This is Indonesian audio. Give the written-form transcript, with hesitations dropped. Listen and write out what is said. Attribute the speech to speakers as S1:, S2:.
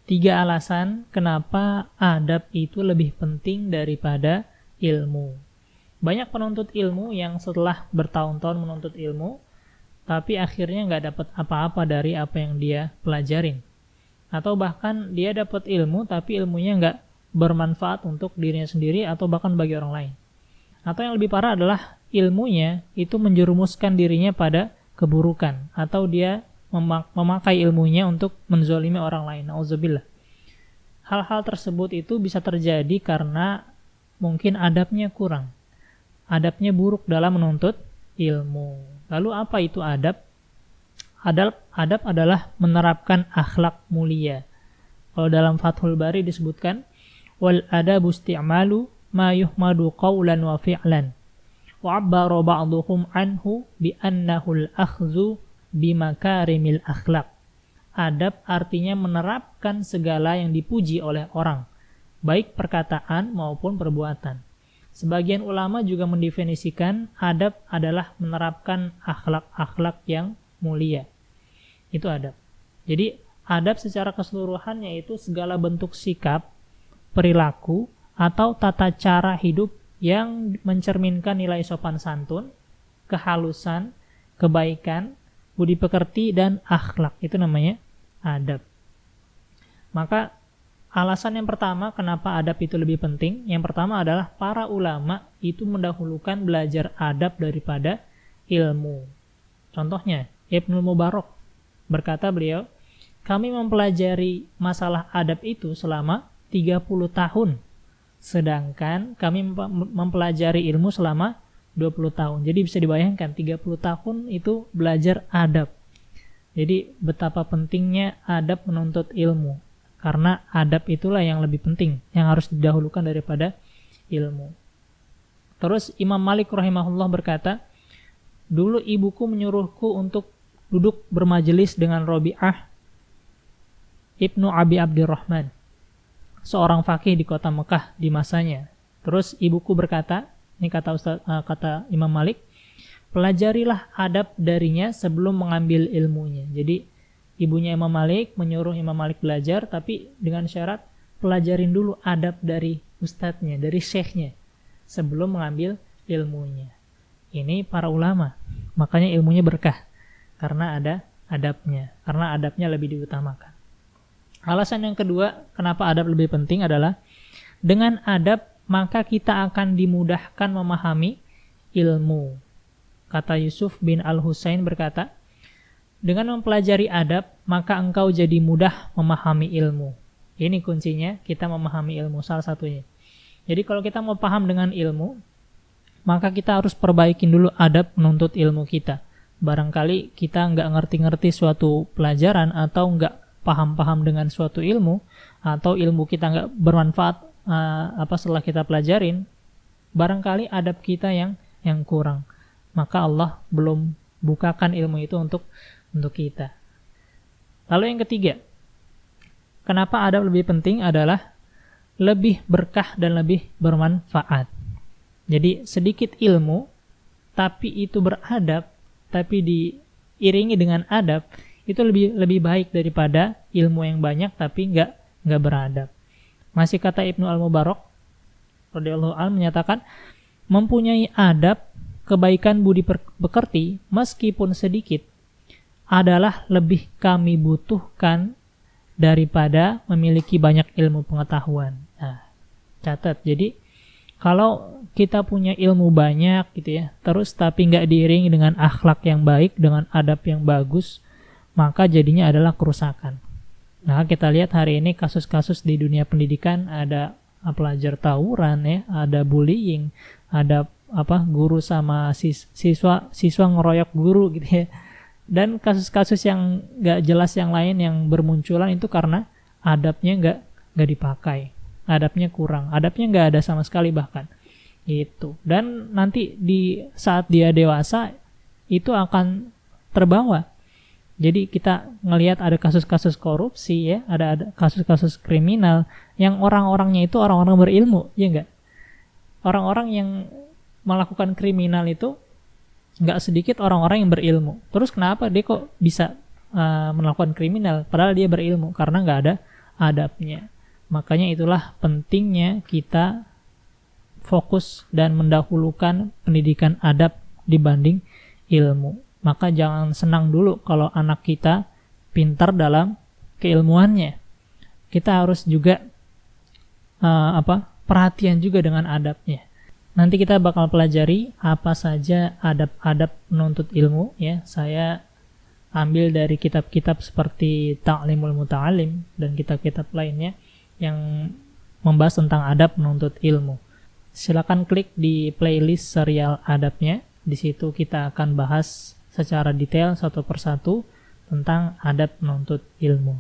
S1: 3 alasan kenapa adab itu lebih penting daripada ilmu. Banyak penuntut ilmu yang setelah bertahun-tahun menuntut ilmu, tapi akhirnya nggak dapat apa-apa dari apa yang dia pelajarin. Atau bahkan dia dapat ilmu, tapi ilmunya nggak bermanfaat untuk dirinya sendiri atau bahkan bagi orang lain. Atau yang lebih parah adalah ilmunya itu menjerumuskan dirinya pada keburukan, atau dia memakai ilmunya untuk menzalimi orang lain. Nauzubillah. Hal-hal tersebut itu bisa terjadi karena mungkin adabnya kurang. Adabnya buruk dalam menuntut ilmu. Lalu apa itu adab? Adab adalah menerapkan akhlak mulia. Kalau dalam Fathul Bari disebutkan, wal adabu isti'malu ma yuhmadu qawlan wa fi'lan. Wa 'abbara ba'dhum anhu bi annahu al-akhdhu bimakarimil akhlak. Adab artinya menerapkan segala yang dipuji oleh orang, baik perkataan maupun perbuatan. Sebagian ulama juga mendefinisikan adab adalah menerapkan akhlak-akhlak yang mulia. Itu adab. Jadi adab secara keseluruhan yaitu segala bentuk sikap, perilaku, atau tata cara hidup yang mencerminkan nilai sopan santun, kehalusan, kebaikan, budi pekerti, dan akhlak. Itu namanya adab. Maka alasan yang pertama kenapa adab itu lebih penting, yang pertama adalah para ulama itu mendahulukan belajar adab daripada ilmu. Contohnya, Ibnu Mubarak berkata beliau, kami mempelajari masalah adab itu selama 30 tahun, sedangkan kami mempelajari ilmu selama 20 tahun. Jadi bisa dibayangkan 30 tahun itu belajar adab. Jadi betapa pentingnya adab menuntut ilmu. Karena adab itulah yang lebih penting, yang harus didahulukan daripada ilmu. Terus Imam Malik rahimahullah berkata, dulu ibuku menyuruhku untuk duduk bermajelis dengan Rabi'ah Ibnu Abi Abdurrahman, seorang faqih di kota Mekah di masanya. Terus ibuku berkata, ini kata Imam Malik, pelajarilah adab darinya sebelum mengambil ilmunya. Jadi ibunya Imam Malik menyuruh Imam Malik belajar, tapi dengan syarat pelajarin dulu adab dari ustadznya, dari syekhnya, sebelum mengambil ilmunya. Ini para ulama, makanya ilmunya berkah, karena ada adabnya, karena adabnya lebih diutamakan. Alasan yang kedua, kenapa adab lebih penting adalah dengan adab maka kita akan dimudahkan memahami ilmu. Kata Yusuf bin Al-Husain berkata, dengan mempelajari adab, maka engkau jadi mudah memahami ilmu. Ini kuncinya, kita memahami ilmu, salah satunya. Jadi kalau kita mau paham dengan ilmu, maka kita harus perbaikin dulu adab menuntut ilmu kita. Barangkali kita nggak ngerti-ngerti suatu pelajaran, atau nggak paham-paham dengan suatu ilmu, atau ilmu kita nggak bermanfaat setelah kita pelajarin, barangkali adab kita yang kurang. Maka Allah belum bukakan ilmu itu untuk kita. Lalu yang ketiga, kenapa adab lebih penting adalah lebih berkah dan lebih bermanfaat. Jadi sedikit ilmu, tapi itu beradab, tapi diiringi dengan adab, itu lebih baik daripada ilmu yang banyak tapi nggak beradab. Masih kata Ibnu Al-Mubarak radhiyallahu anhu menyatakan, mempunyai adab, kebaikan budi pekerti meskipun sedikit adalah lebih kami butuhkan daripada memiliki banyak ilmu pengetahuan. Nah, catat. Jadi kalau kita punya ilmu banyak gitu ya, terus tapi nggak diiringi dengan akhlak yang baik, dengan adab yang bagus, maka jadinya adalah kerusakan. Nah, kita lihat hari ini kasus-kasus di dunia pendidikan, ada pelajar tawuran ya, ada bullying, ada guru sama siswa ngeroyok guru gitu ya. Dan kasus-kasus yang nggak jelas yang lain yang bermunculan itu karena adabnya nggak dipakai, adabnya kurang, adabnya nggak ada sama sekali bahkan itu. Dan nanti di saat dia dewasa itu akan terbawa. Jadi kita ngelihat ada kasus-kasus korupsi ya, ada kasus-kasus kriminal yang orang-orangnya itu orang-orang berilmu, ya enggak? Orang-orang yang melakukan kriminal itu nggak sedikit orang-orang yang berilmu. Terus kenapa dia kok bisa melakukan kriminal padahal dia berilmu? Karena nggak ada adabnya. Makanya itulah pentingnya kita fokus dan mendahulukan pendidikan adab dibanding ilmu. Maka jangan senang dulu kalau anak kita pintar dalam keilmuannya. Kita harus juga perhatian juga dengan adabnya. Nanti kita bakal pelajari apa saja adab-adab menuntut ilmu ya. Saya ambil dari kitab-kitab seperti Ta'limul Muta'alim dan kitab-kitab lainnya yang membahas tentang adab menuntut ilmu. Silakan klik di playlist serial adabnya. Di situ kita akan bahas secara detail satu persatu tentang adab menuntut ilmu.